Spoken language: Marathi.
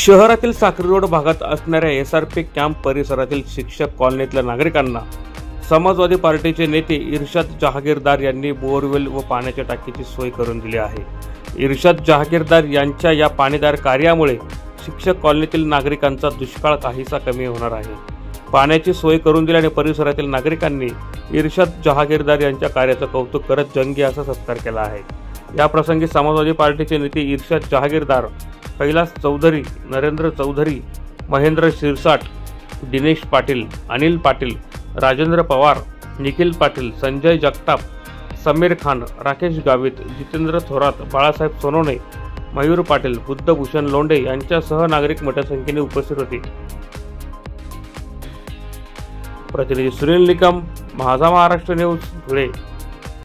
शहरातील साक्री रोड भागात असणाऱ्या एसआरपी कॅम्प परिसरातील शिक्षक कॉलनीतल्या नागरिकांना समाजवादी पार्टीचे नेते इर्शाद जहागीरदार यांनी बोरवेल व पाण्याच्या टाकीची सोय करून दिली आहे। इर्शाद जहागीरदार यांच्या या पाणीदार कार्यामुळे शिक्षक कॉलनीतील नागरिकांचा दुष्काळ काहीसा कमी होणार आहे। पाण्याची सोय करून दिल्याने परिसरातील नागरिकांनी इर्शाद जहागीरदार यांच्या कार्याचं कौतुक करत जंगी असा सत्कार केला आहे। या प्रसंगी समाजवादी पार्टीचे नेते इर्शाद जहागीरदार, कैलास चौधरी, नरेंद्र चौधरी, महेंद्र शिरसाट, दिनेश पाटील, अनिल पाटील, राजेंद्र पवार, निखिल पाटील, संजय जगताप, समीर खान, राकेश गावित, जितेंद्र थोरात, बाळासाहेब सोनवणे, मयूर पाटील, बुद्धभूषण लोंढे यांच्यासह नागरिक मोठ्या संख्येने उपस्थित होते। प्रतिनिधी सुनील निकम, माझा महाराष्ट्र न्यूज, धुळे।